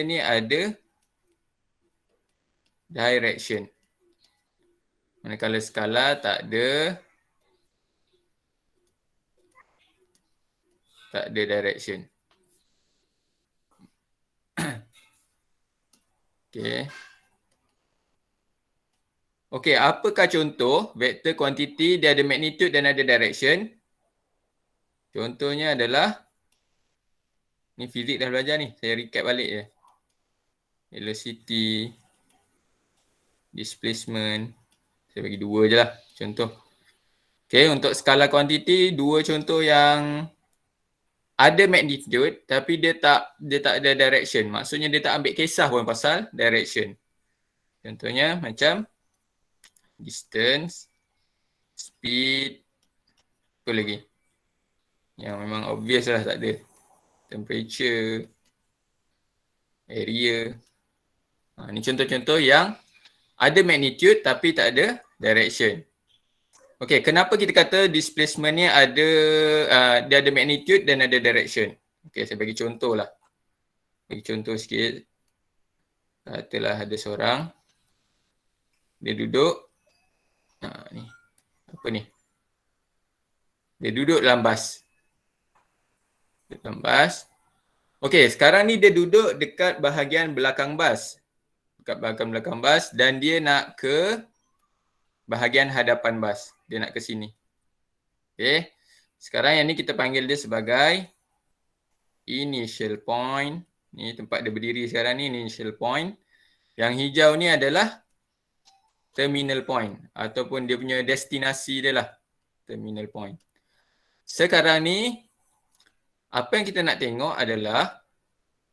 ni ada direction. Manakala skala tak ada direction. Okey. Okey, apakah contoh vektor kuantiti dia ada magnitude dan ada direction? Contohnya adalah, ni fizik dah belajar ni, saya recap balik je. Velocity, displacement, saya bagi dua je lah contoh. Okey, untuk skala kuantiti, dua contoh yang ada magnitude tapi dia tak ada direction. Maksudnya dia tak ambil kisah pun pasal direction. Contohnya macam distance, speed, apa lagi? Yang memang obvious lah tak ada. Temperature, area. Ni contoh-contoh yang ada magnitude tapi tak ada direction. Okey, kenapa kita kata displacement ni ada dia ada magnitude dan ada direction? Okey, saya bagi contoh lah. Bagi contoh sikit. Katalah ada seorang, dia duduk, ni, apa ni? Dia duduk dalam bas. Dalam bas. Okey, sekarang ni dia duduk dekat bahagian belakang bas. Dekat bahagian belakang bas dan dia nak ke bahagian hadapan bas. Dia nak ke sini. Okey. Sekarang yang ni kita panggil dia sebagai initial point. Ni tempat dia berdiri sekarang ni, initial point. Yang hijau ni adalah terminal point ataupun dia punya destinasi dia lah. Terminal point. Sekarang ni apa yang kita nak tengok adalah,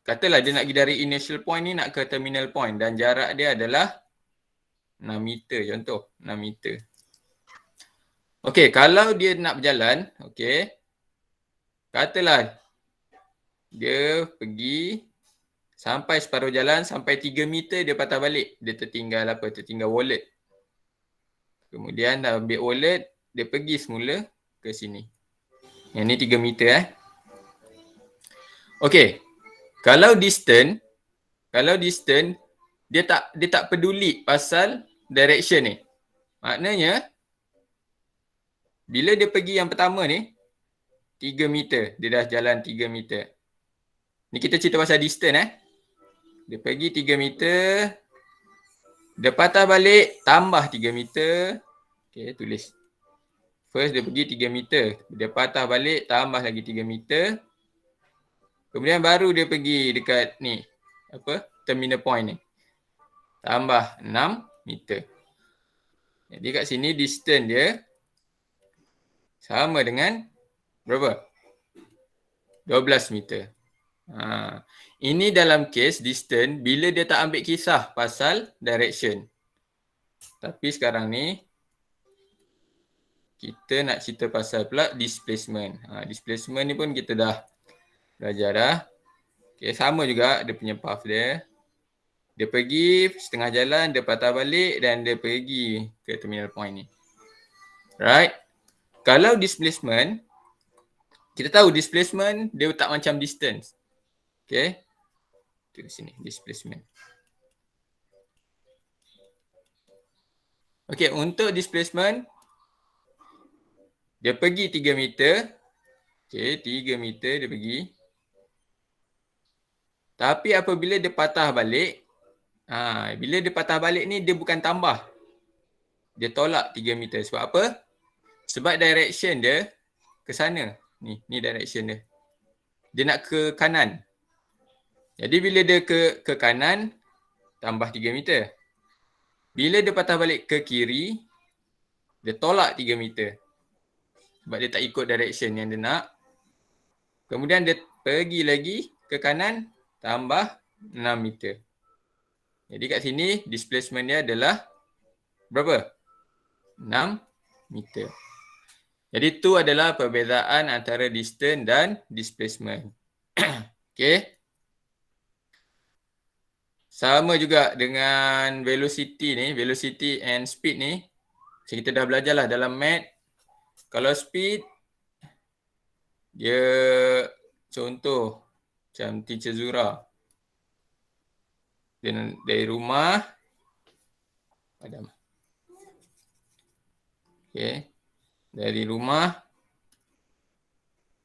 katalah dia nak pergi dari initial point ni nak ke terminal point dan jarak dia adalah 6 meter contoh, 6 meter. Okey, kalau dia nak berjalan, okey. Katalah dia pergi sampai separuh jalan, sampai 3 meter dia patah balik. Dia tertinggal apa? Tertinggal wallet. Kemudian dah ambil wallet, dia pergi semula ke sini. Yang ni 3 meter Okey. Kalau distance dia tak peduli pasal direction ni. Maknanya bila dia pergi yang pertama ni 3 meter, dia dah jalan 3 meter. Ni kita cerita pasal distance Dia pergi 3 meter, dia patah balik tambah 3 meter. Okey, tulis. First dia pergi 3 meter, dia patah balik tambah lagi 3 meter. Kemudian baru dia pergi dekat ni, apa? Terminal point ni. Tambah 6 meter. Jadi kat sini distance dia sama dengan berapa? 12 meter. Ini dalam kes distance bila dia tak ambil kisah pasal direction. Tapi sekarang ni kita nak cerita pasal pula displacement. Displacement ni pun kita dah belajar dah. Okay, sama juga dia punya path dia. Dia pergi setengah jalan, dia patah balik dan dia pergi ke terminal point ni. Right? Kalau displacement, kita tahu displacement dia tak macam distance. Okay? Di sini, displacement. Okay, untuk displacement, dia pergi 3 meter. Okay, 3 meter dia pergi. Tapi apabila dia patah balik, bila dia patah balik ni dia bukan tambah. Dia tolak 3 meter. Sebab apa? Sebab direction dia ke sana. Ni direction dia. Dia nak ke kanan. Jadi bila dia ke kanan, tambah 3 meter. Bila dia patah balik ke kiri, dia tolak 3 meter. Sebab dia tak ikut direction yang dia nak. Kemudian dia pergi lagi ke kanan, tambah 6 meter. Jadi kat sini displacement dia adalah berapa? 6 meter. Jadi itu adalah perbezaan antara distance dan displacement. Okey. Sama juga dengan velocity ni, velocity and speed ni. Kita dah belajar lah dalam math. Kalau speed, dia contoh macam Teacher Zura. dari rumah. Padam. Okay. Dari rumah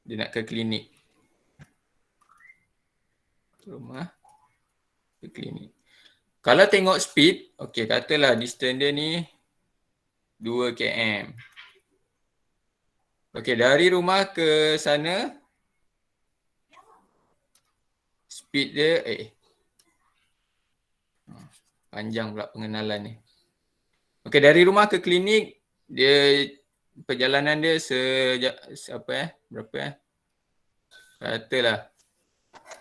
dia nak ke klinik. Rumah ke klinik. Kalau tengok speed, okey katalah distance dia ni 2 km. Okey, dari rumah ke sana speed dia panjang pula pengenalan ni. Okey, dari rumah ke klinik dia perjalanan dia berapa katalah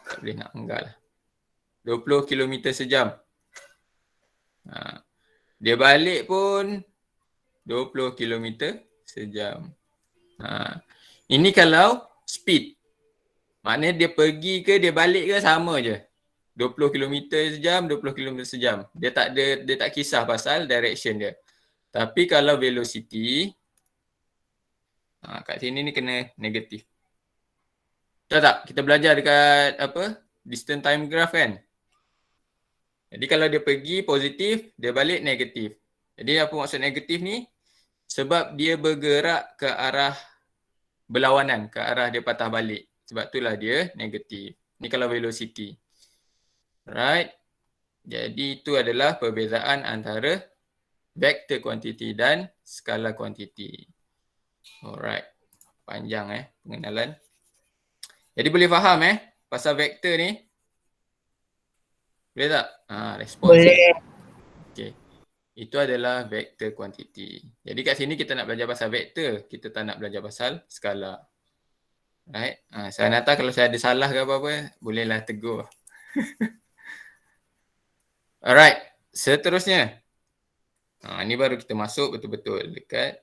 tak boleh nak anggap lah. 20 km sejam. Dia balik pun 20 km sejam. Ini kalau speed. Maknanya dia pergi ke dia balik ke sama je. 20 km sejam, 20 km sejam. Dia tak kisah pasal direction dia. Tapi kalau velocity, kat sini ni kena negatif. Tahu tak? Kita belajar dekat distance time graph kan? Jadi kalau dia pergi positif, dia balik negatif. Jadi apa maksud negatif ni? Sebab dia bergerak ke arah berlawanan, ke arah dia patah balik. Sebab itulah dia negatif. Ni kalau velocity. Right? Jadi itu adalah perbezaan antara vector quantity dan scalar quantity. Alright. Panjang pengenalan. Jadi boleh faham pasal vektor ni? Boleh tak? Respons. Boleh. Okay. Itu adalah vector quantity. Jadi kat sini kita nak belajar pasal vektor. Kita tak nak belajar pasal skala. Right? Saya nak tahu kalau saya ada salah ke apa-apa, bolehlah tegur. Alright. Seterusnya. Ni baru kita masuk betul-betul dekat.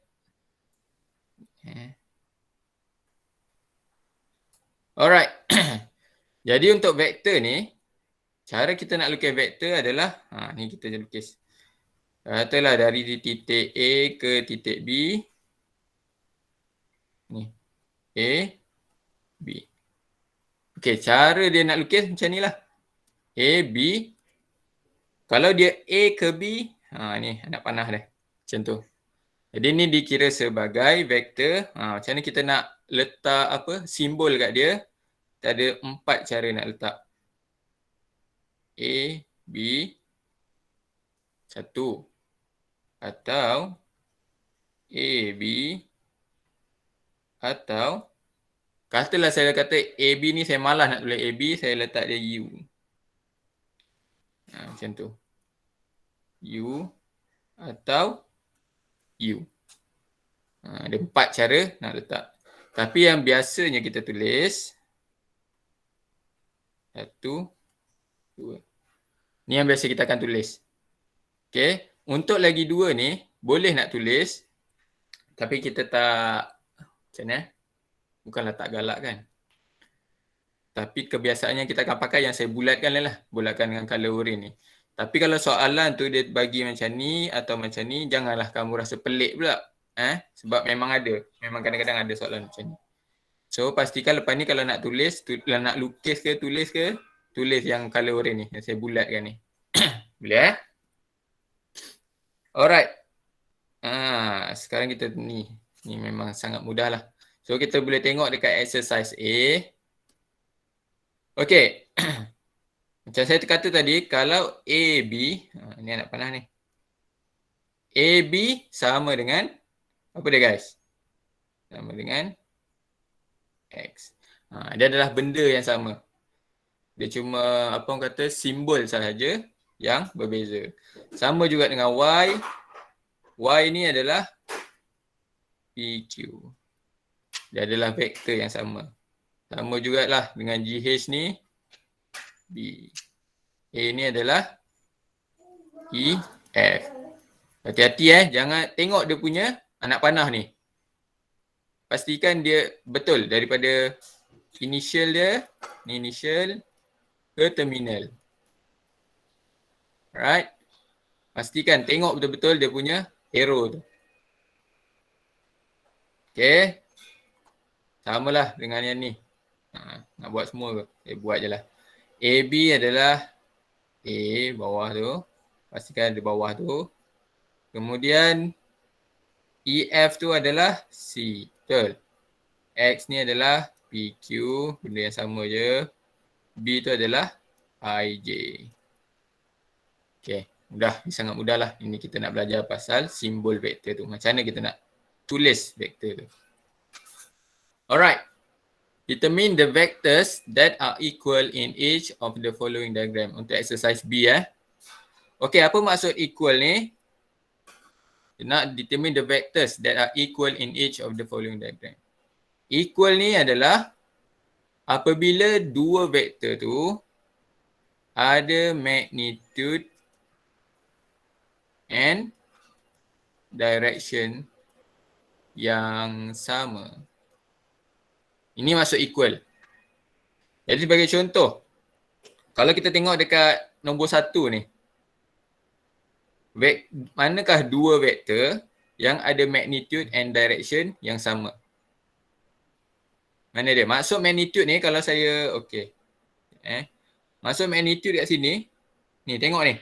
Alright. Jadi untuk vektor ni, cara kita nak lukis vektor adalah, ni kita lukis. Katalah dari titik A ke titik B. Ni. A, B. Okey, cara dia nak lukis macam ni lah. A, B. Kalau dia A ke B, ni anak panah dia. Macam tu. Jadi ni dikira sebagai vektor. Macam ni kita nak letak simbol kat dia. Kita ada 4 cara nak letak. A, B, 1. Atau A, B. Atau katalah saya kata A, B ni saya malas nak tulis A, B. Saya letak dia U. Macam tu. U atau U. Ada 4 cara nak letak. Tapi yang biasanya kita tulis 1, 2. Ni yang biasa kita akan tulis. Okay. Untuk lagi 2 ni, boleh nak tulis. Tapi kita tak, macam mana? Bukanlah tak galak kan. Tapi kebiasaannya kita akan pakai yang saya bulatkan lah. Bulatkan dengan colour orange ni. Tapi kalau soalan tu dia bagi macam ni atau macam ni, janganlah kamu rasa pelik pula. Sebab memang ada. Memang kadang-kadang ada soalan macam ni. So pastikan lepas ni kalau nak tulis, nak lukis ke, tulis yang colour orange ni. Yang saya bulatkan ni. Boleh Alright. Sekarang kita ni. Ni memang sangat mudah lah. So kita boleh tengok dekat exercise A. Okay. Macam saya kata tadi, kalau AB, ni anak panah ni. AB sama dengan, apa dia guys? Sama dengan X. Dia adalah benda yang sama. Dia cuma, apa orang kata, simbol sahaja yang berbeza. Sama juga dengan Y. Y ni adalah PQ. Dia adalah vektor yang sama. Sama jugalah dengan GH ni. B. A ni adalah EF. Hati-hati jangan tengok dia punya anak panah ni. Pastikan dia betul daripada initial dia, ni initial ke terminal. Alright. Pastikan tengok betul-betul dia punya arrow tu. Okay. Samalah dengan yang ni. Nak buat semua ke? Buat je lah. AB adalah A bawah tu. Pastikan ada bawah tu. Kemudian EF tu adalah C. Betul. X ni adalah PQ. Benda yang sama je. B tu adalah IJ. Okay. Mudah. Sangat mudah lah. Ini kita nak belajar pasal simbol vektor tu. Macam mana kita nak tulis vektor tu. Alright. Determine the vectors that are equal in each of the following diagram. Untuk exercise B Okay, apa maksud equal ni? Nak determine the vectors that are equal in each of the following diagram. Equal ni adalah apabila dua vektor tu ada magnitude and direction yang sama. Ini maksud equal. Jadi sebagai contoh, kalau kita tengok dekat nombor 1 ni, manakah dua vektor yang ada magnitude and direction yang sama? Mana dia? Maksud magnitude ni kalau saya, okay. Maksud magnitude kat sini, ni tengok ni.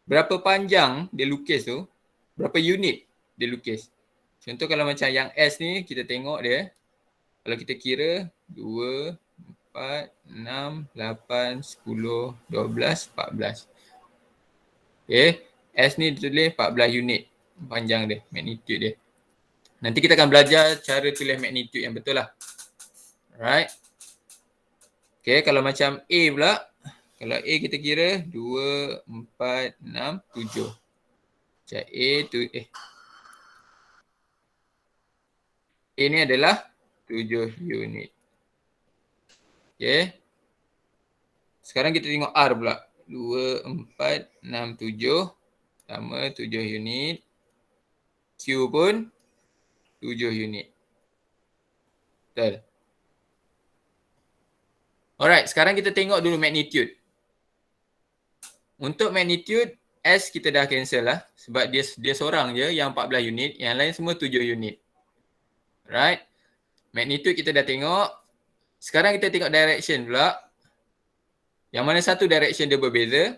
Berapa panjang dia lukis tu, berapa unit dia lukis. Contoh kalau macam yang S ni, kita tengok dia. Kalau kita kira 2, 4, 6, 8, 10, 12, 14. Okay. S ni ditulis 14 unit panjang dia, magnitude dia. Nanti kita akan belajar cara tulis magnitude yang betul lah. Alright. Okay, kalau macam A pula. Kalau A kita kira 2, 4, 6, 7. Macam A tu, A ni adalah 7 unit. Okay. Sekarang kita tengok R pula. 2, 4, 6, 7. Sama 7 unit. Q pun 7 unit. Betul. Alright, sekarang kita tengok dulu magnitude. Untuk magnitude, S kita dah cancel lah. Sebab dia seorang je yang 14 unit. Yang lain semua 7 unit. Right. Magnitude kita dah tengok. Sekarang kita tengok direction pula. Yang mana satu direction dia berbeza.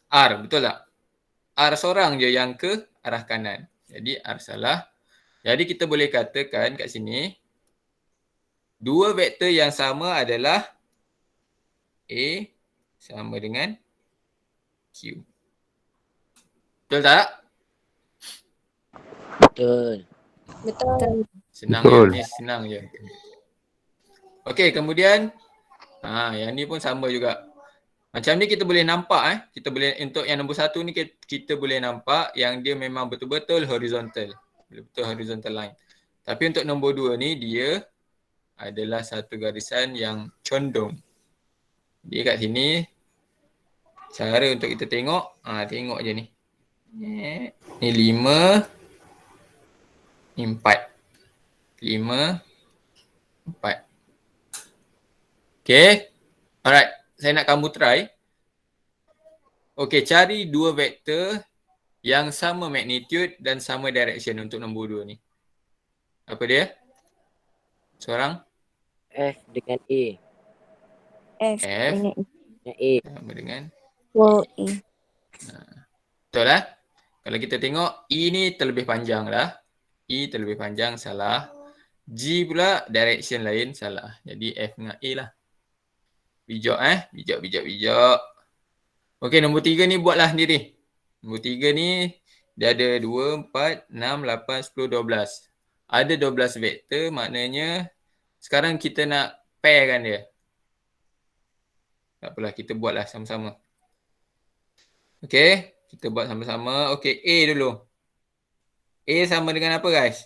R, betul tak? R seorang je yang ke arah kanan. Jadi R salah. Jadi kita boleh katakan kat sini. Dua vektor yang sama adalah A sama dengan Q. Betul tak? Betul. Betul. Senang Betul. je. Ni senang je. Okey, kemudian yang ni pun sama juga. Macam ni kita boleh nampak kita boleh untuk yang nombor 1 ni kita boleh nampak yang dia memang betul-betul horizontal. Betul-betul horizontal line. Tapi untuk nombor 2 ni dia adalah satu garisan yang condong. Dia kat sini cara untuk kita tengok, tengok je ni. Ni 5, ni 4. 5, 4. Okay. Alright. Saya nak kamu try. Okay, cari dua vektor yang sama magnitude dan sama direction untuk nombor 2 ni. Apa dia? Seorang? F dengan A. F F dengan Dengan A. sama dengan O A. betul lah. Kalau kita tengok E ni terlebih panjang lah. E terlebih panjang, salah. G pula direction lain, salah. Jadi F dengan A lah. Bijak bijak. Okey, nombor 3 ni buatlah sendiri. Nombor 3 ni dia ada 2, 4, 6, 8, 10, 12. Ada 12 vektor, maknanya sekarang kita nak pairkan dia. Tak apalah, kita buatlah sama-sama. Okey, kita buat sama-sama. Okey, A dulu. A sama dengan apa guys?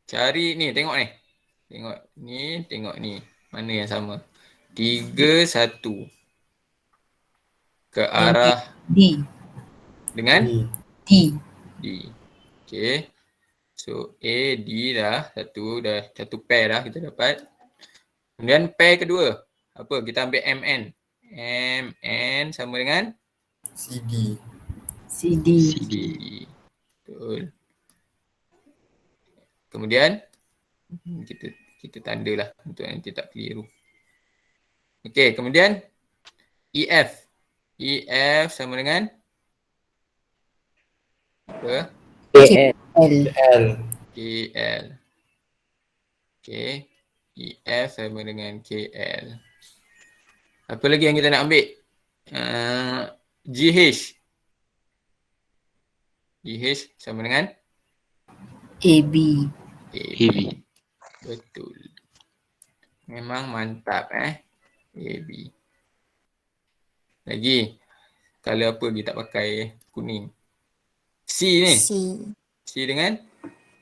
Cari ni, tengok ni. Tengok ni. Mana yang sama? 3, 1. Ke arah D. dengan D. D. Okay. So A, D dah satu pair dah kita dapat. Kemudian pair kedua. Apa? Kita ambil MN. MN sama dengan CD. CD. Betul. Kemudian kita tandalah untuk nanti tak keliru. Okey, kemudian EF. EF sama dengan apa? KL. L. KL. Okey. EF sama dengan KL. Apa lagi yang kita nak ambil? GH. GH sama dengan AB. AB. Betul. Memang mantap AB. Lagi. Color apa kita tak pakai kuning? C ni. C. C dengan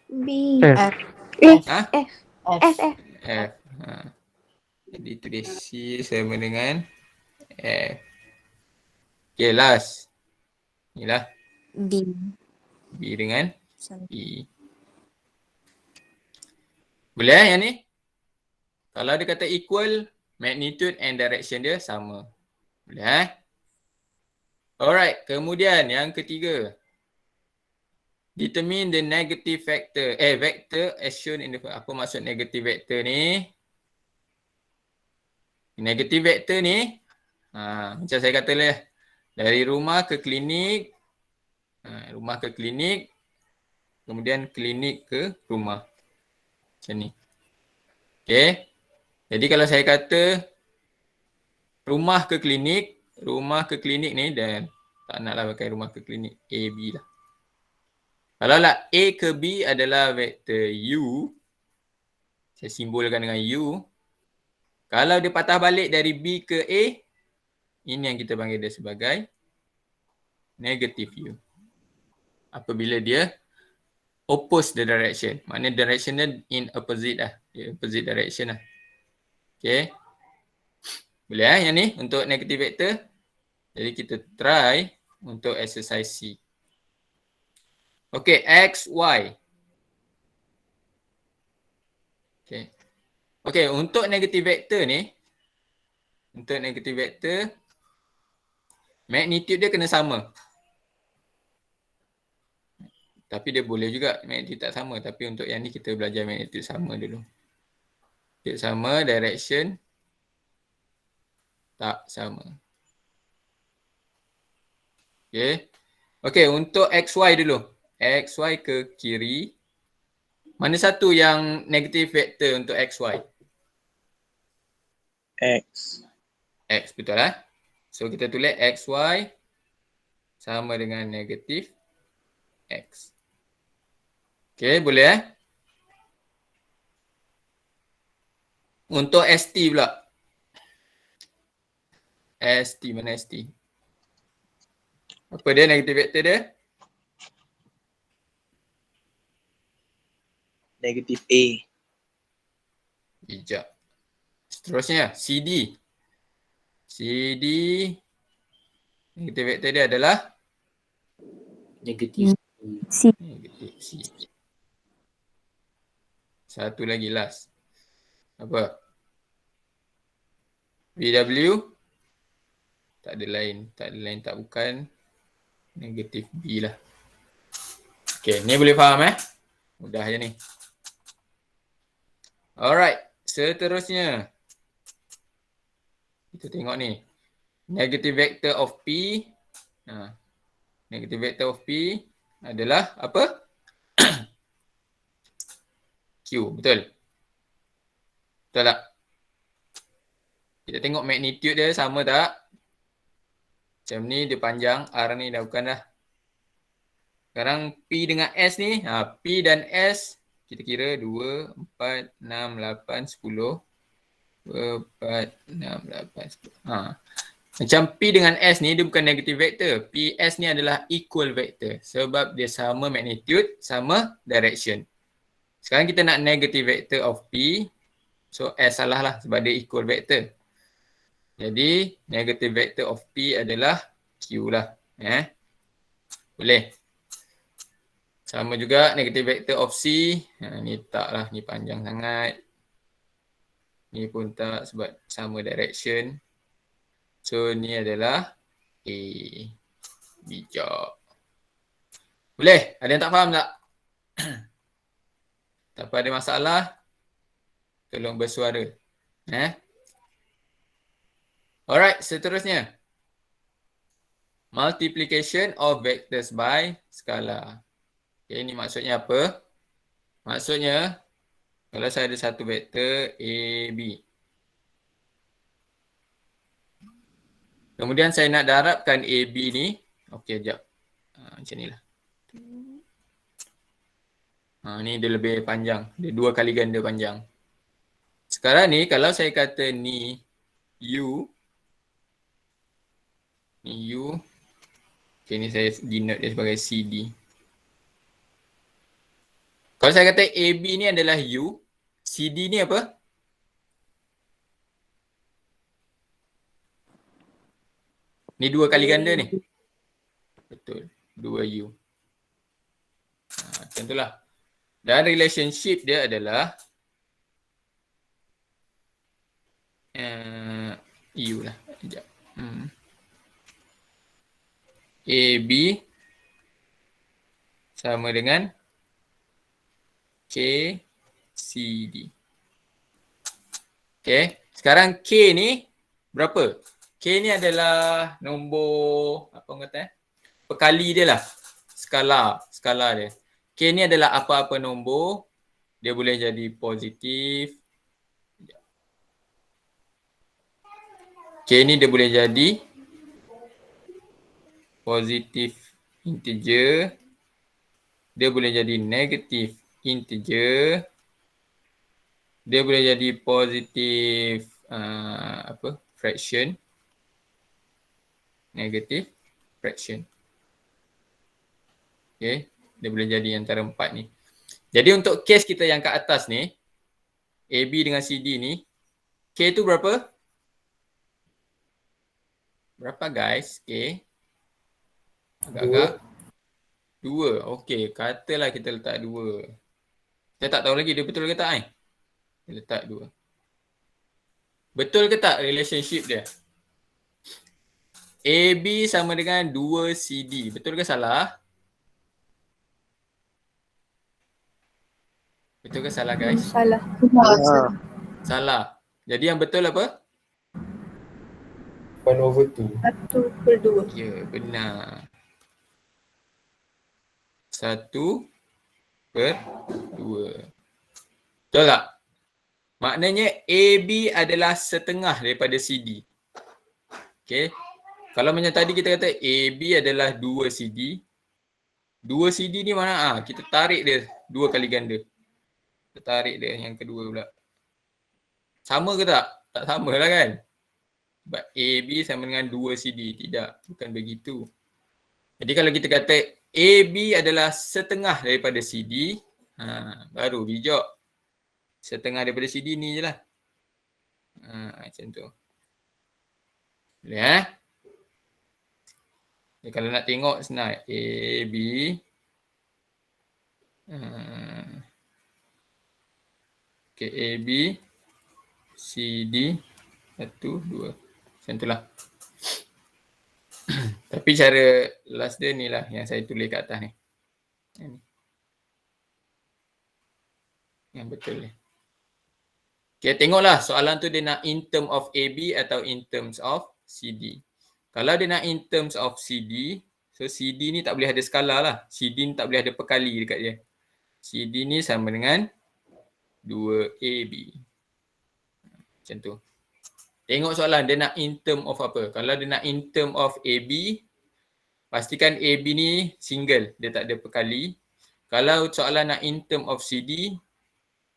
B. F. F. ha? F. F. F. F. F. Jadi tulis C sama dengan F. Okay, last. Inilah D. B dengan Sorry. E. Boleh yang ni? Kalau dia kata equal, magnitude and direction dia sama. Boleh Alright, kemudian yang ketiga. Determine the negative vector. Vector as shown in the... Apa maksud negative vector ni? Negative vector ni, macam saya kata lah, dari rumah ke klinik, rumah ke klinik, kemudian klinik ke rumah. Macam ni. Okay. Jadi kalau saya kata rumah ke klinik ni, dan tak naklah pakai rumah ke klinik, A, B lah. Kalau lah A ke B adalah vektor U, saya simbolkan dengan U. Kalau dia patah balik dari B ke A, ini yang kita panggil dia sebagai negative U. Apabila dia oppose the direction. Maknanya direction dia in opposite lah. Dia opposite direction lah. Okay. Boleh yang ni untuk negative vector. Jadi kita try untuk exercise C. Okay, X, Y. Okay. Okay, untuk negative vector ni, magnitude dia kena sama. Tapi dia boleh juga magnitude tak sama. Tapi untuk yang ni kita belajar magnitude sama dulu. Magnitude sama, direction tak sama. Okay. Okay, untuk XY dulu. XY ke kiri. Mana satu yang negative vector untuk XY? X. X, betul lah. So kita tulis XY sama dengan negative X. Okay, boleh Untuk ST pula. ST, mana ST? Apa dia negative vector dia? Negative A. Bijak. Seterusnya, CD. CD, negative vector dia adalah Negatif. C. negative C. Satu lagi last. Apa? VW. Tak ada lain, tak bukan. Negatif B lah. Okay, ni boleh faham Mudah je ni. Alright, seterusnya. Kita tengok ni. Negative vector of P. Negative vector of P adalah apa? Q, betul? Betul tak? Kita tengok magnitude dia sama tak? Macam ni dia panjang, R ni dah bukan dah. Sekarang P dengan S ni, P dan S kita kira 2, 4, 6, 8, 10. 2, 4, 6, 8, 10. Macam P dengan S ni dia bukan negative vector. PS ni adalah equal vector. Sebab dia sama magnitude, sama direction. Sekarang kita nak negative vector of P. So S salah lah sebab dia equal vector. Jadi negative vector of P adalah Q lah. Boleh. Sama juga negative vector of C. Ni tak lah, ni panjang sangat. Ni pun tak sebab sama direction. So ni adalah A. Bijak. Boleh? Ada yang tak faham tak? Tak ada masalah. Tolong bersuara. Alright, seterusnya. Multiplication of vectors by scalar. Okay, ini maksudnya apa? Maksudnya, kalau saya ada satu vektor A, B. Kemudian saya nak darabkan A, B ni. Okey, sekejap. Macam ni lah. Ni dia lebih panjang. Dia 2 kali ganda panjang. Sekarang ni, kalau saya kata ni U. Ni U. Okay, ni saya denote dia sebagai CD. Kalau saya kata AB ni adalah U, CD ni apa? Ni 2 kali ganda ni. Betul. 2U. Macam itulah. Dan relationship dia adalah U lah. Sekejap. AB sama dengan KCD. Okay. Sekarang K ni berapa? K ni adalah nombor, apa orang kata pekali dia lah. Skala dia. K ni adalah apa-apa nombor. Dia boleh jadi positif. K ni dia boleh jadi positif integer. Dia boleh jadi negatif integer. Dia boleh jadi positif fraction. Negatif fraction. Okay. Dia boleh jadi antara 4 ni. Jadi untuk case kita yang kat atas ni, AB dengan CD ni, K tu berapa? Berapa guys? K? Agak-agak 2. Okey, katalah kita letak 2. Saya tak tahu lagi dia betul ke tak ni. Kita letak 2. Betul ke tak relationship dia? AB sama dengan 2 CD. Betul ke salah? Betul ke salah guys? Salah. Salah. Jadi yang betul apa? 1/2. 1/2. Ya, benar. 1/2. Betul tak? Maknanya AB adalah setengah daripada CD. Okay. Kalau macam tadi kita kata AB adalah 2 CD. 2 CD ni mana? Kita tarik dia 2 kali ganda. Kita tarik dia yang kedua pula. Sama ke tak? Tak sama lah kan? Sebab AB sama dengan 2 CD. Tidak, bukan begitu. Jadi kalau kita kata AB adalah setengah daripada CD, baru bijak. Setengah daripada CD ni je lah. Macam tu. Boleh Jadi kalau nak tengok senang. AB. Okay, AB. CD. 1, 2. Macam tu lah. Tapi cara last dia ni lah yang saya tulis kat atas ni. Yang betul ni. Okay, tengoklah soalan tu dia nak in term of AB atau in terms of CD. Kalau dia nak in terms of CD, so CD ni tak boleh ada skala lah. CD ni tak boleh ada perkali dekat dia. CD ni sama dengan 2AB. Macam tu. Tengok soalan dia nak in term of apa. Kalau dia nak in term of AB, pastikan AB ni single. Dia tak ada perkali. Kalau soalan nak in term of CD,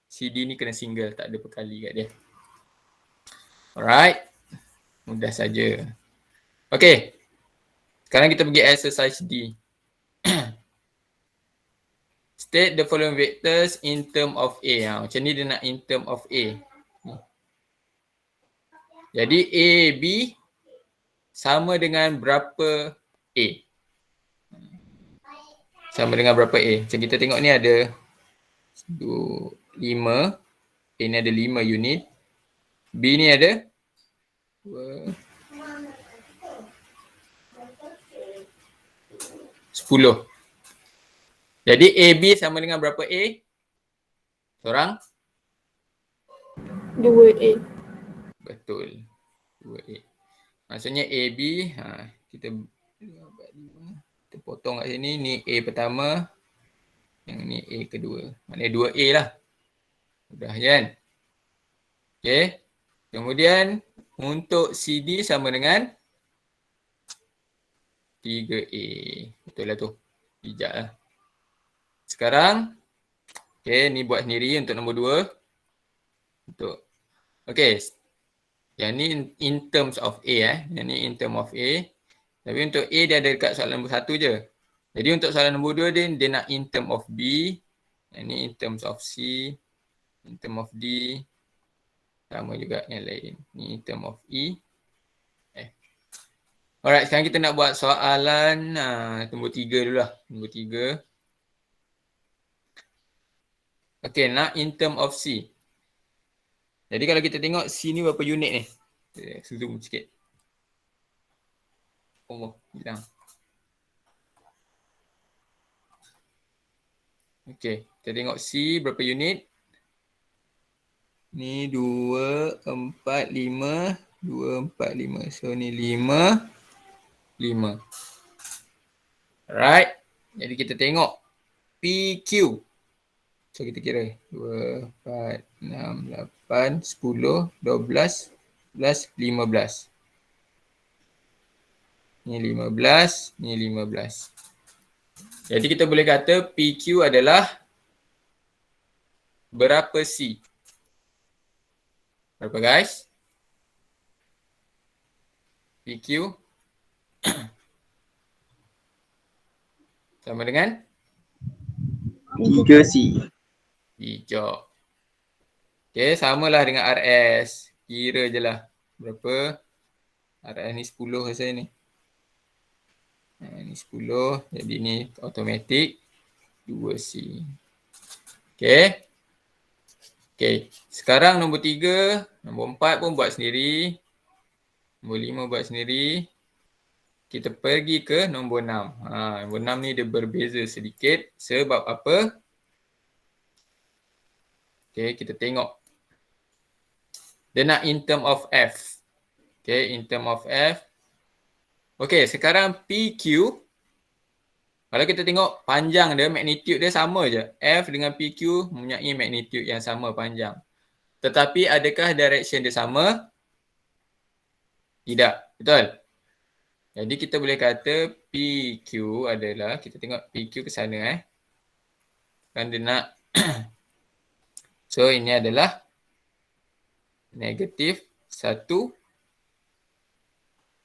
CD ni kena single. Tak ada perkali kat dia. Alright. Mudah saja. Okay. Sekarang kita pergi exercise D. State the following vectors in term of A. Macam ni dia nak in term of A. Jadi A, B sama dengan berapa A? Sama dengan berapa A? Macam kita tengok ni ada 5. A ni ada 5 unit. B ni ada 10. Jadi AB sama dengan berapa A? Seorang? 2A. Betul. 2A. Maksudnya AB, kita potong kat sini. Ni A pertama. Yang ni A kedua. Maknanya 2A lah. Mudah kan? Okay. Kemudian untuk CD sama dengan 3A. Betul lah tu. Bijak lah. Sekarang, okay, ni buat sendiri untuk nombor 2. Okay. Yang ni in terms of A. Yang ni in terms of A. Tapi untuk A dia ada dekat soalan nombor 1 je. Jadi untuk soalan nombor 2 dia nak in terms of B. Yang ni in terms of C. In terms of D. Sama juga yang lain. Ni in terms of E. Alright, sekarang kita nak buat soalan nombor 3 dulu lah. Nombor 3. Okay, nak in terms of C. Jadi kalau kita tengok C ni berapa unit ni? Zoom sikit. Oh, hilang. Okay, kita tengok C berapa unit? Ni 2, 4, 5. 2, 4, 5. So ni 5. 5. Alright. Jadi kita tengok PQ. So kita kira 2, 4, 6, 8, 10, 12, 15. Ni 15, ni 15. Jadi kita boleh kata PQ adalah berapa C? Berapa guys? PQ sama dengan 3C. hijau. Okay, samalah dengan RS. Kira je lah. Berapa? RS ni 10 rasanya ni. Ni 10. Jadi ni automatic 2C. Okay. Okay. Sekarang nombor 3. Nombor 4 pun buat sendiri. Nombor 5 buat sendiri. Kita pergi ke nombor 6. Nombor 6 ni dia berbeza sedikit. Sebab apa? Okay, kita tengok. Dia nak in term of F. Okay, in term of F. Okay, sekarang PQ. Kalau kita tengok panjang dia, magnitude dia sama je. F dengan PQ mempunyai magnitude yang sama panjang. Tetapi adakah direction dia sama? Tidak. Betul? Jadi kita boleh kata PQ adalah, kita tengok PQ ke sana kan dia nak so ini adalah negatif 1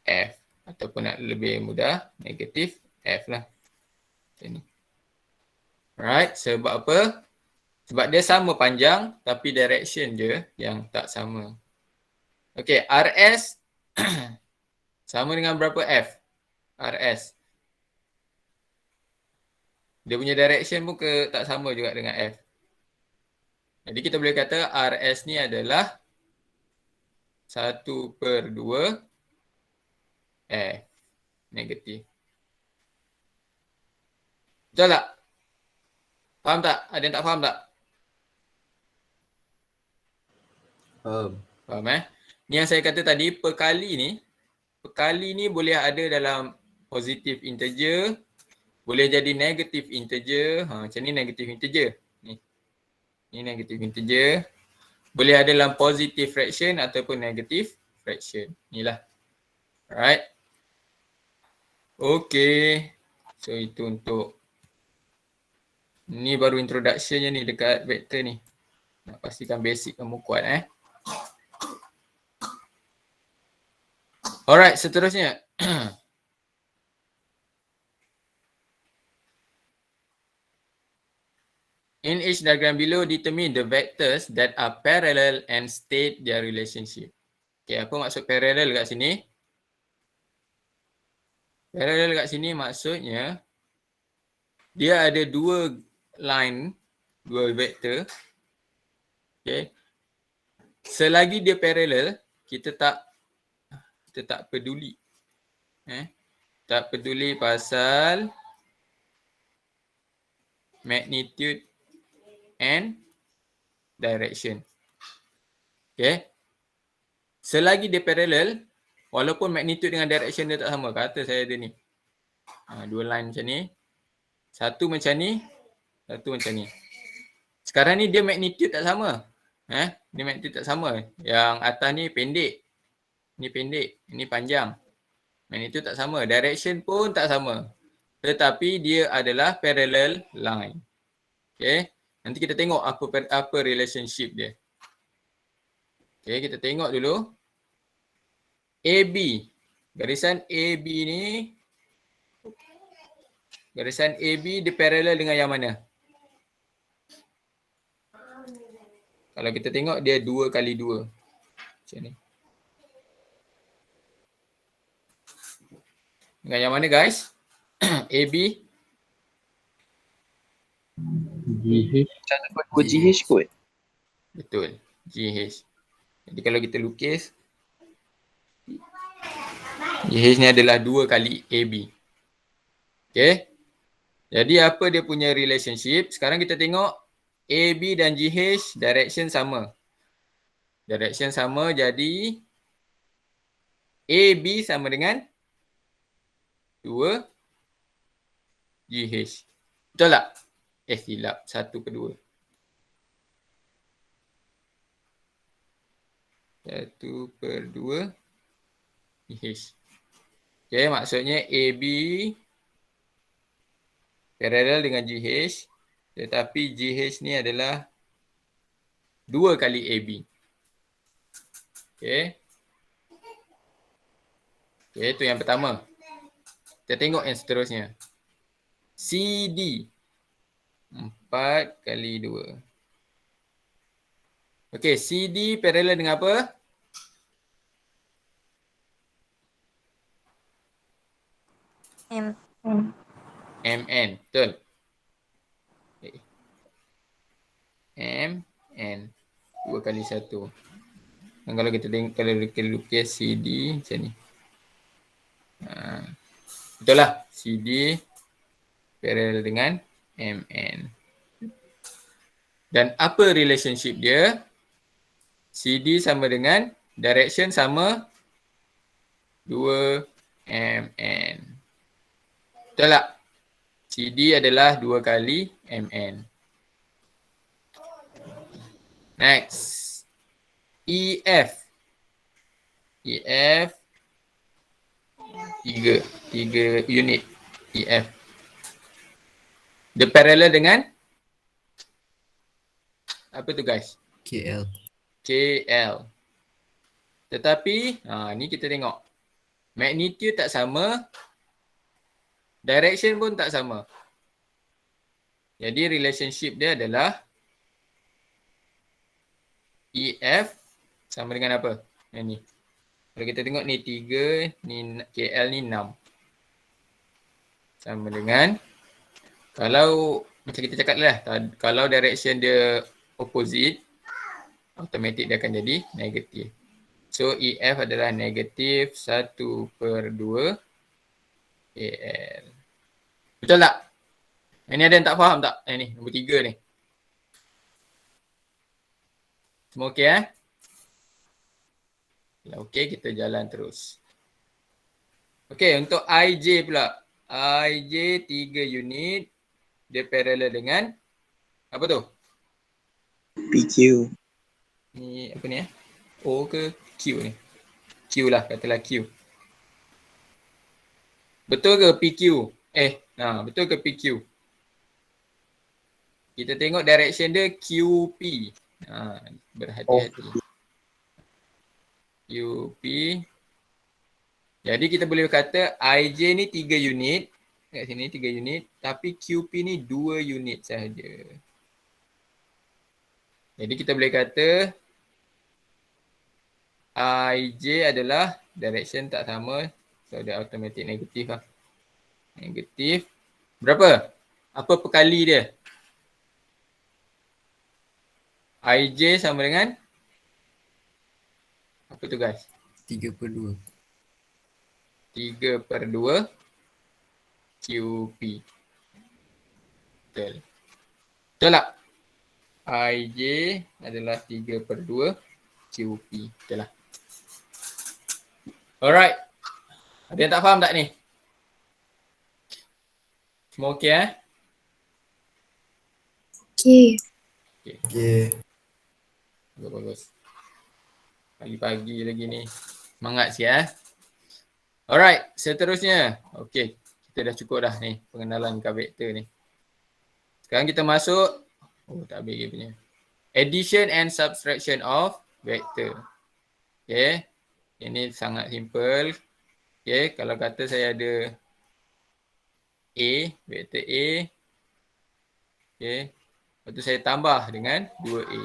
F ataupun nak lebih mudah negatif F lah. Macam ni. Alright, sebab apa? Sebab dia sama panjang tapi direction je yang tak sama. Okay, RS sama dengan berapa F? RS. Dia punya direction pun tak sama juga dengan F. Jadi kita boleh kata RS ni adalah 1/2 F negatif. Betul tak? Faham tak? Ada yang tak faham tak? Faham. Faham Ni yang saya kata tadi, perkali ni boleh ada dalam positive integer, boleh jadi negative integer. Macam ni negative integer. Ni negative integer. Boleh ada dalam positive fraction ataupun negative fraction. Inilah. Alright. Okay. So itu untuk ni baru introduction je ni dekat vektor ni. Nak pastikan basic kamu kuat Alright, seterusnya. In each diagram below, determine the vectors that are parallel and state their relationship. Okay, apa maksud parallel kat sini? Parallel kat sini maksudnya dia ada dua line, dua vektor. Okay. Selagi dia parallel, kita tak peduli. Tak peduli pasal magnitude and direction. Okay. Selagi dia parallel, Walaupun magnitude dengan direction dia tak sama. Kata saya ada ni. Dua line macam ni. Satu macam ni. Satu macam ni. Sekarang ni dia magnitude tak sama. Ni magnitude tak sama. Yang atas ni pendek. Ni pendek. Ni panjang. Magnitude tak sama. Direction pun tak sama. Tetapi dia adalah parallel line. Okay. Nanti kita tengok apa relationship dia. Okay, kita tengok dulu. AB. Garisan AB ni. Garisan AB dia parallel dengan yang mana? Kalau kita tengok dia 2 kali 2. Macam ni. Dengan yang mana guys? AB. GH. 1/2 GH kot. Betul. GH. Jadi kalau kita lukis. GH ni adalah 2 kali AB. Okay. Jadi apa dia punya relationship? Sekarang kita tengok AB dan GH direction sama. Direction sama jadi AB sama dengan 2 GH. Betul tak? Silap. 1/2. 1/2 GH. Okay, maksudnya AB parallel dengan GH. Tetapi GH ni adalah 2 kali AB. Okay. Okay, itu yang pertama. Kita tengok yang seterusnya. CD. 4 kali 2. Okay, CD parallel dengan apa? MN. Betul. Okay. MN. 2 kali 1. Dan kalau kita tengok, kalau kita lukis CD macam ni. Betul lah. CD parallel dengan MN. Dan apa relationship dia? CD sama dengan direction sama 2 MN. Betul tak? CD adalah 2 kali MN. Next. EF. EF 3 unit EF. Dia parallel dengan apa tu guys? KL. KL. Tetapi ni kita tengok. Magnitude tak sama. Direction pun tak sama. Jadi relationship dia adalah EF sama dengan apa? Yang ni. Kalau kita tengok ni 3, ni KL ni 6. Sama dengan, kalau macam kita cakap lah, kalau direction dia opposite, automatic dia akan jadi negatif. So EF adalah negatif 1/2 KL. Betul tak? Ini ada yang tak faham tak? Ni nombor 3 ni. Semua okey Kalau okey, kita jalan terus. Okey, untuk IJ pula. IJ 3 unit. Dia parallel dengan apa tu? PQ. Ni apa ni O ke Q ni? Q lah, katalah Q. Betul ke PQ? Betul ke PQ? Kita tengok direction dia QP. Berhati-hati. QP. Jadi kita boleh kata IJ ni 3 unit. Kat sini 3 unit. Tapi QP ni 2 unit sahaja. Jadi kita boleh kata IJ adalah direction tak sama. So dia automatic negatif lah. Negatif. Berapa? Apa perkali dia? IJ sama dengan apa tu guys? 3/2. 3/2 QP. Betul. Betul tak? IJ adalah 3/2 QP. Betul lah. Alright. Ada yang tak faham tak ni? Semua okey Okay. Okay. Bagus. Pagi-pagi lagi ni. Semangat sikit Alright, seterusnya. Okey, kita dah cukup dah ni pengenalan dekat vektor ni. Sekarang kita masuk, tak habis lagi punya. Addition and subtraction of vector. Okay, ini sangat simple. Okay, kalau kata saya ada A, vektor A. Okay, lepas tu saya tambah dengan 2A.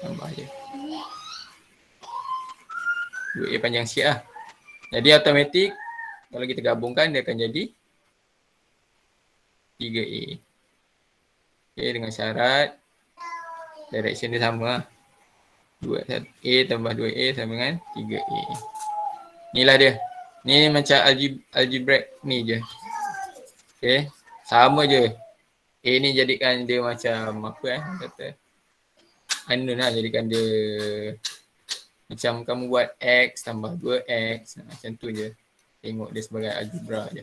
Tambah je. 2A panjang sikit lah. Jadi automatik, kalau kita gabungkan dia akan jadi 3A. Okay, dengan syarat direction dia sama lah. 2A tambah 2A sama dengan 3A. Inilah dia. Ni macam algebraic ni je. Okay. Sama je. A ni jadikan dia macam apa kata. Unknown lah, jadikan dia macam kamu buat X tambah 2X. Macam tu je. Tengok dia sebagai algebra je.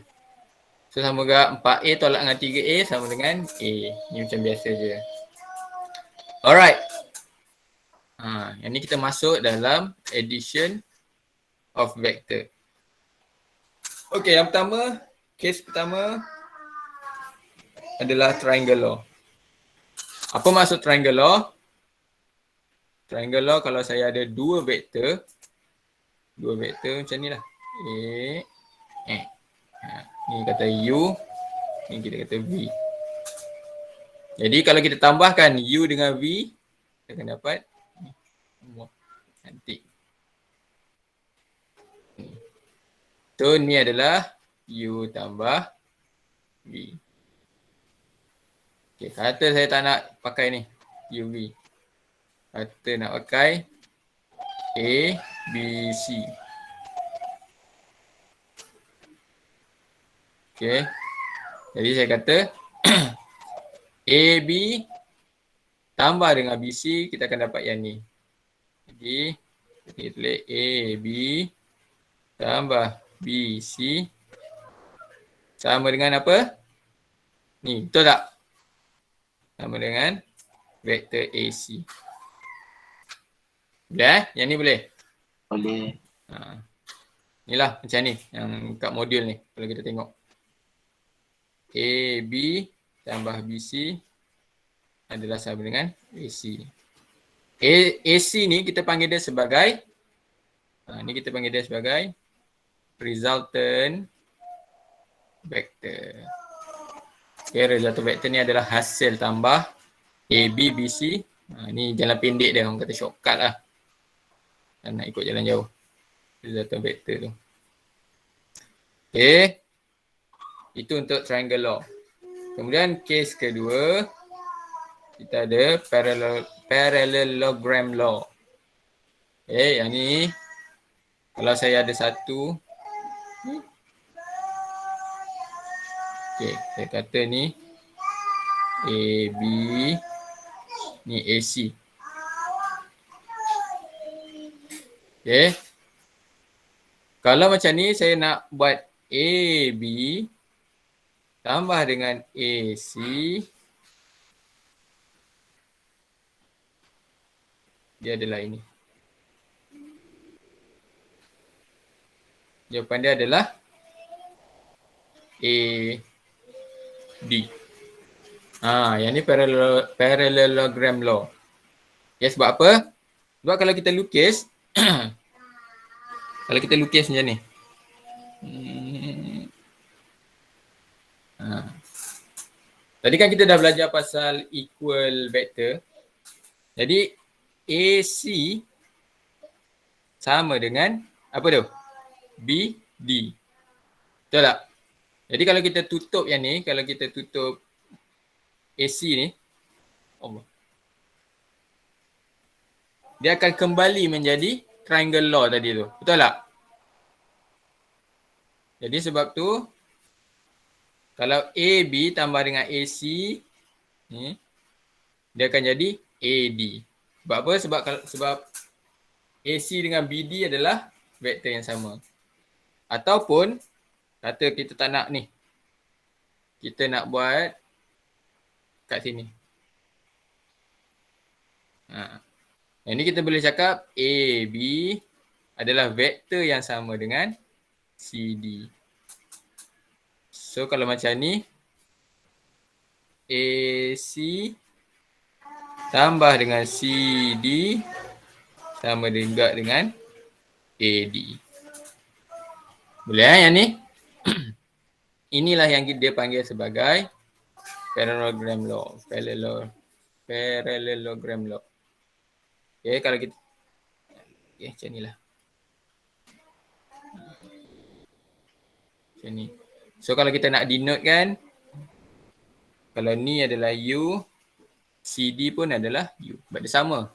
So sama juga 4A tolak dengan 3A sama dengan A. Ni macam biasa je. Alright. Yang ni kita masuk dalam addition of vector. Okay, yang pertama, case pertama adalah triangle law. Apa maksud triangle law? Triangle law kalau saya ada dua vektor macam ni lah. Ni kata U, ni kita kata V. Jadi kalau kita tambahkan U dengan V, kita akan dapat cantik. So ni adalah U tambah V. Okay, kata saya tak nak pakai ni UV. Kata nak pakai A, B, C. Okay. Jadi saya kata A, B tambah dengan B, C, kita akan dapat yang ni. Jadi kita tulis A, B tambah B, C sama dengan apa? Ni, betul tak? Sama dengan vektor AC. Boleh Yang ni boleh? Boleh. Inilah macam ni yang kat modul ni kalau kita tengok. A, B tambah BC adalah sama dengan AC. AC ni kita panggil dia sebagai ni kita panggil dia sebagai resultant vector. Okay, resultant vector ni adalah hasil tambah AB, BC. Ni jalan pendek dia, orang kata shortcut lah. Dan nak ikut jalan jauh. Resultant vector tu. Okay. Itu untuk triangle law. Kemudian case kedua, kita ada parallelogram law. Okay, yang ni kalau saya ada satu. Okay, saya kata ni AB, ni AC. Okay. Kalau macam ni saya nak buat AB tambah dengan AC. Dia adalah ini. Jawapan dia adalah D. Yang ni parallelogram law. Ya, sebab apa? Sebab kalau kita lukis kalau kita lukis macam ni. Tadi kan kita dah belajar pasal equal vector. Jadi AC sama dengan apa tu? BD. Betul tak? Jadi kalau kita tutup yang ni, kalau kita tutup AC ni, dia akan kembali menjadi triangle law tadi tu. Betul tak? Jadi sebab tu, kalau AB tambah dengan AC, ni, dia akan jadi AD. Sebab apa? Sebab AC dengan BD adalah vektor yang sama. Ataupun kata kita tak nak ni. Kita nak buat kat sini. Yang ni kita boleh cakap AB adalah vektor yang sama dengan CD. So kalau macam ni, AC tambah dengan CD sama juga dengan AD. Boleh yang ni? Inilah yang dia panggil sebagai parallelogram law. Parallelogram law. Okay, kalau kita macam ni lah. Macam ni. So kalau kita nak denote kan, kalau ni adalah U, CD pun adalah U. Sebab dia sama.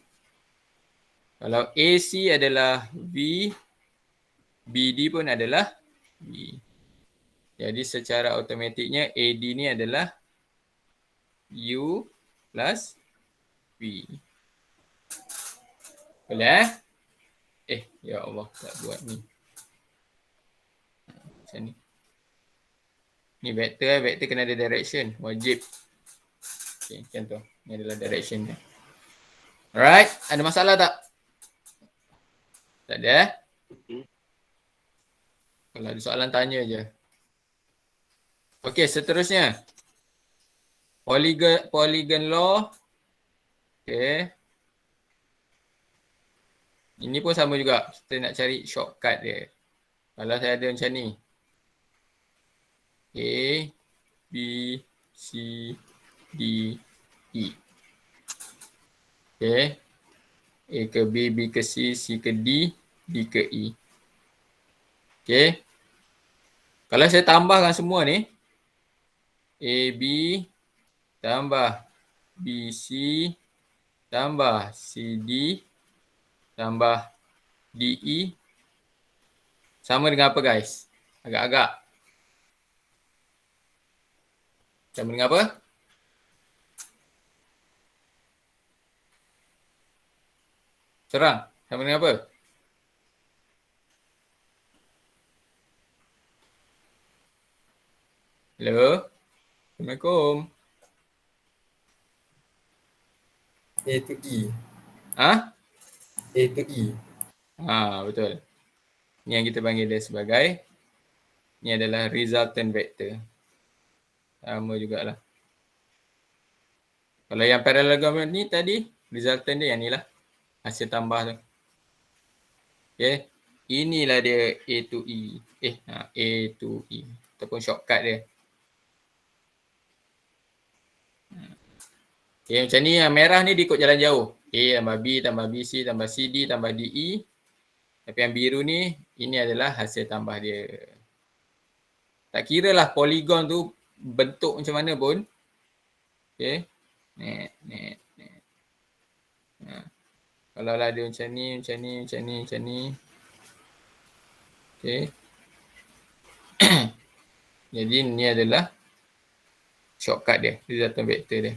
Kalau AC adalah V, BD pun adalah V. Jadi secara automatiknya AD ni adalah U plus V. Boleh ya Allah, tak buat ni. Macam ni. Ni vektor, vektor kena ada direction. Wajib. Okay, macam tu. Ni adalah direction dia. Alright, ada masalah tak? Tak ada? Kalau ada soalan tanya je. Okey, seterusnya. Polygon law. Okey. Ini pun sama juga. Kita nak cari shortcut dia. Kalau saya ada macam ni. A, B, C, D, E. Okey. A ke B, B ke C, C ke D, D ke E. Okey. Kalau saya tambahkan semua ni, AB tambah BC tambah CD tambah DE sama dengan apa guys? Agak-agak. Sama dengan apa? Serang. Sama dengan apa? Hello? Assalamualaikum. A to E. Ha? A to E. Ha, betul. Ni yang kita panggil dia sebagai, ni adalah resultant vector. Sama jugalah. Kalau yang parallelogram ni tadi, resultant dia yang ni lah. Hasil tambah tu. Okay. Inilah dia A to E. A to E. Ataupun shortcut dia. Okay, macam ni yang merah ni dia ikut jalan jauh. A tambah B tambah BC tambah CD tambah DE. Tapi yang biru ni, ini adalah hasil tambah dia. Tak kira lah polygon tu bentuk macam mana pun. Okay. Net. Kalau lah dia macam ni. Okay. Jadi ni adalah shortcut dia, resultant vector dia.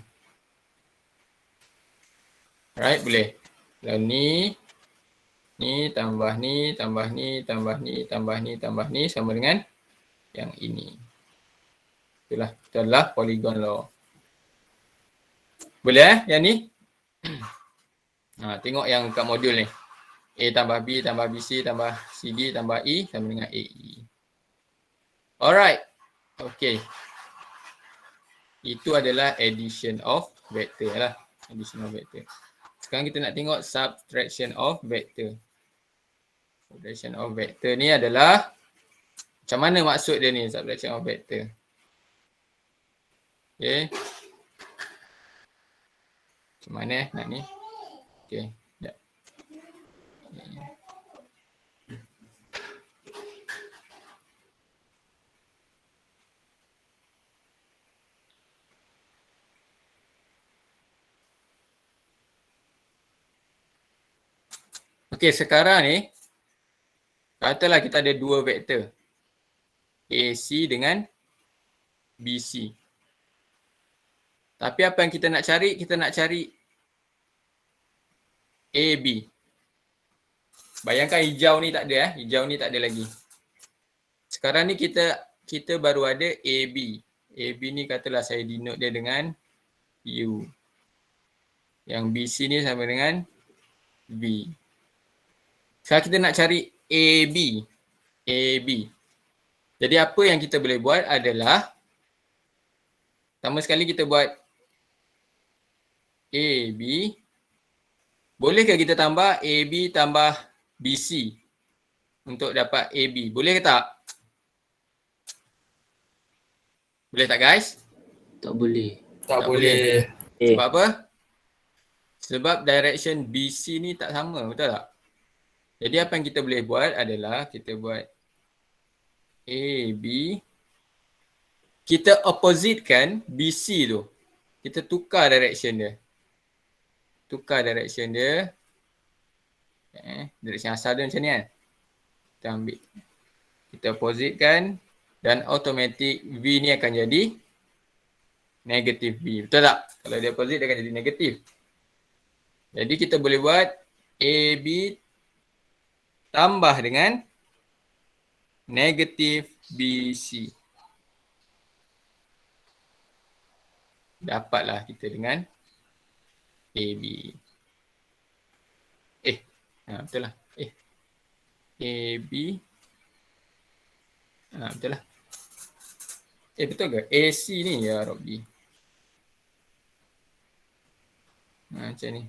Alright, boleh. Kalau ni tambah ni sama dengan yang ini. Itulah, itu adalah polygon law. Boleh yang ni? Tengok yang kat modul ni. A tambah B tambah BC tambah CD tambah E sama dengan AE. Alright. Okay. Itu adalah addition of vector lah. Addition of vector. Sekarang kita nak tengok subtraction of vector. Subtraction of vector ni adalah macam mana maksud dia ni subtraction of vector. Okay. Macam mana nak ni? Okay. Sekejap. Okay, sekarang ni katalah kita ada dua vektor. AC dengan BC. Tapi apa yang kita nak cari? Kita nak cari AB. Bayangkan hijau ni tak ada hijau ni tak ada lagi. Sekarang ni kita baru ada AB. AB ni katalah saya denote dia dengan U. Yang BC ni sama dengan V. Sekarang kita nak cari AB. AB. Jadi apa yang kita boleh buat adalah pertama sekali kita buat AB. Bolehkah kita tambah AB tambah BC untuk dapat AB? Boleh ke tak? Boleh tak guys? Tak boleh. Tak Tak boleh. Sebab apa? Sebab direction BC ni tak sama, betul tak? Jadi apa yang kita boleh buat adalah kita buat AB. Kita oppositekan BC tu. Kita tukar direction dia. Tukar direction dia. Direction asal dia macam ni kan. Kita ambil. Kita oppositekan dan automatic V ni akan jadi negative V. Betul tak? Kalau dia opposite dia akan jadi negatif. Jadi kita boleh buat AB tambah dengan negatif BC. Dapatlah kita dengan AB. Betul lah. AB. Betul lah. Betul ke? AC ni ya Robby. Macam ni.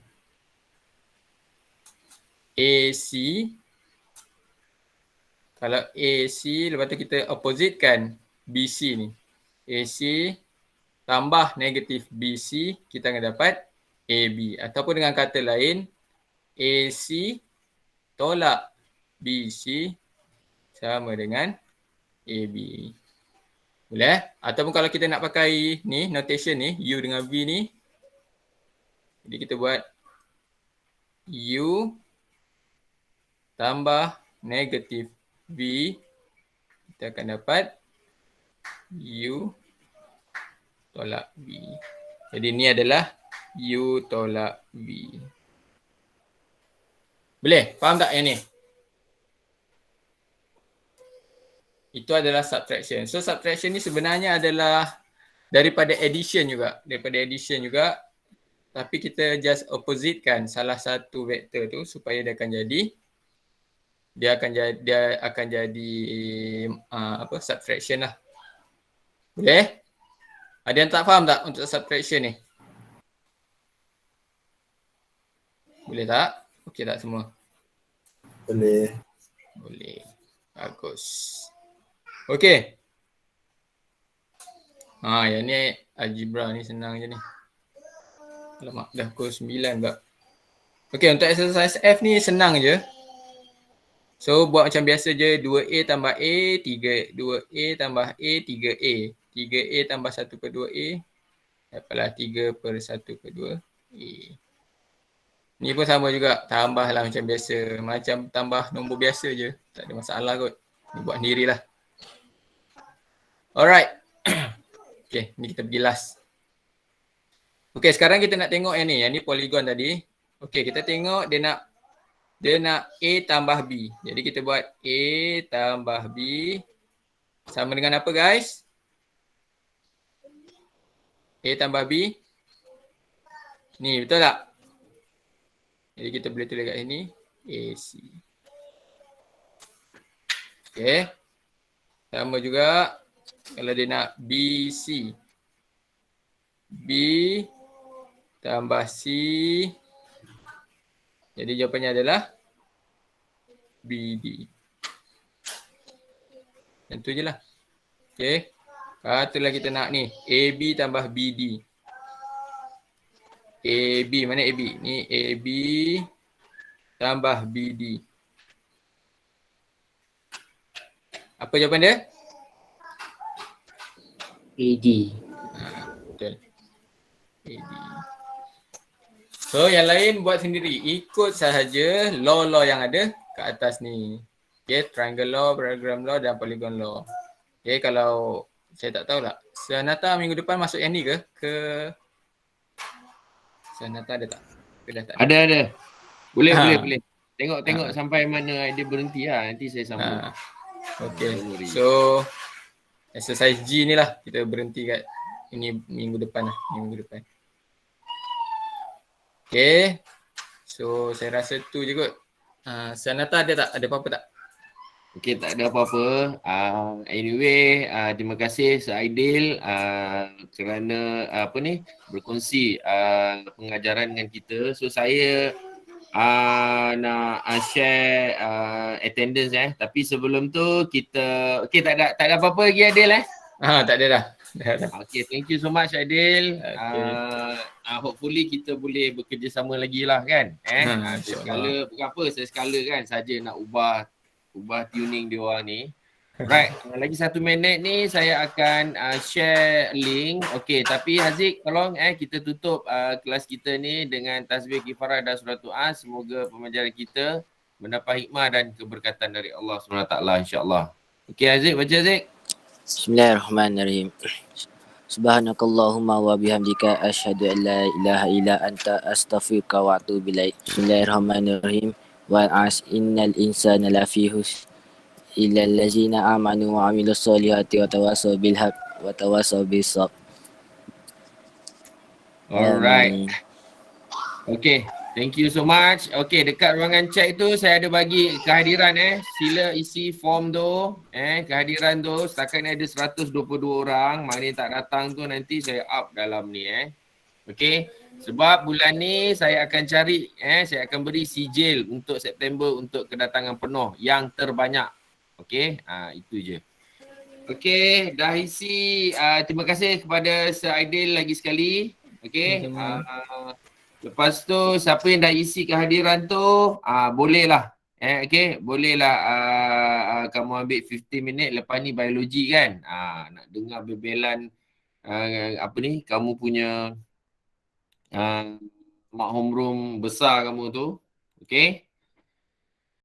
AC. Kalau AC, lepas tu kita oppositekan BC ni. AC tambah negatif BC, kita akan dapat AB. Ataupun dengan kata lain, AC tolak BC sama dengan AB. Boleh? Ataupun kalau kita nak pakai ni, notation ni, U dengan V ni. Jadi kita buat U tambah negatif V. Kita akan dapat U tolak V. Jadi ni adalah U tolak V. Boleh? Faham tak yang ni? Itu adalah subtraction. So subtraction ni sebenarnya adalah daripada addition juga. Tapi kita just oppositekan salah satu vektor tu supaya dia akan jadi subtraction lah. Boleh? Ada yang tak faham tak untuk subtraction ni? Boleh tak? Okey tak semua? Boleh. Boleh. Bagus. Okey. Yang ni algebra ni senang je ni. Alamak, dah pukul 9 pula. Okey, untuk exercise F ni senang je. So, buat macam biasa je. 2A tambah A, 2A tambah A, 3A. 3A tambah 1/2A. Dapatlah 3/1/2A. Ni pun sama juga. Tambahlah macam biasa. Macam tambah nombor biasa je. Tak ada masalah kot. Ni buat sendirilah. Alright. Okay, ni kita pergi last. Okay, sekarang kita nak tengok yang ni. Yang ni polygon tadi. Okay, kita tengok dia nak A tambah B. Jadi kita buat A tambah B. Sama dengan apa guys? A tambah B. Ni betul tak? Jadi kita boleh tulis kat sini. AC. Okay. Sama juga. Kalau dia nak BC. B tambah C. Jadi jawapannya adalah BD. Yang tu je lah. Okay. Katalah kita nak ni. AB tambah BD. AB. Mana AB? Ni AB tambah BD. Apa jawapan dia? AD. Betul. AD. So yang lain buat sendiri. Ikut sahaja law-law yang ada kat atas ni. Okay, triangle law, parallelogram law dan polygon law. Okay, kalau saya tak tahu lah. Sanata minggu depan masuk yang ni ke? Sanata ada tak? Dah tak ada. Ada. Boleh. Tengok sampai mana Aidil berhenti lah. Nanti saya sambung. Okay. Don't worry. So exercise G ni lah kita berhenti kat ini minggu depan lah. Minggu depan. Okay. So saya rasa tu je kot. Sanata ada tak? Ada apa-apa tak? Okay, tak ada apa-apa. Anyway, terima kasih Sir Aidil kerana berkongsi pengajaran dengan kita. So saya nak share attendance Tapi sebelum tu kita tak ada apa-apa lagi Aidil Tak ada dah. Okay, thank you so much Aidil. Okay. Hopefully kita boleh bekerjasama lagi lah kan. InsyaAllah. Bukan apa, sekala kan saja nak ubah tuning dia orang ni. Right, lagi 1 minit ni saya akan share link. Okay, tapi Haziq tolong kita tutup kelas kita ni dengan tasbih kifarah dan surah doa. Semoga pembelajaran kita mendapat hikmah dan keberkatan dari Allah SWT insya-Allah. Okay Haziq, baca Haziq. Bismillahirrahmanirrahim. Subhanakallahumma wa bihamdika asyhadu an la ilaha illa anta astaghfiruka wa atubu ilaik. Bismillahirrahmanirrahim. Wal 'asr innal insana lafi khusr illa allazina amanu wa 'amilus solihati wa tawassaw bil haqq wa tawassaw bis sabr. Alright. Okay, thank you so much. Okay, dekat ruangan chat tu saya ada bagi kehadiran Sila isi form tu. Kehadiran tu setakat ni ada 122 orang. Maknanya tak datang tu nanti saya up dalam ni Okay. Sebab bulan ni saya akan cari saya akan beri sijil untuk September untuk kedatangan penuh yang terbanyak. Okay, itu je. Okay, dah isi. Terima kasih kepada Sir Aidil lagi sekali. Okay. Lepas tu siapa yang dah isi kehadiran tu bolehlah bolehlah kamu ambil 15 minit lepas ni biologi kan. Nak dengar bebelan kamu punya mak homeroom besar kamu tu. Okay.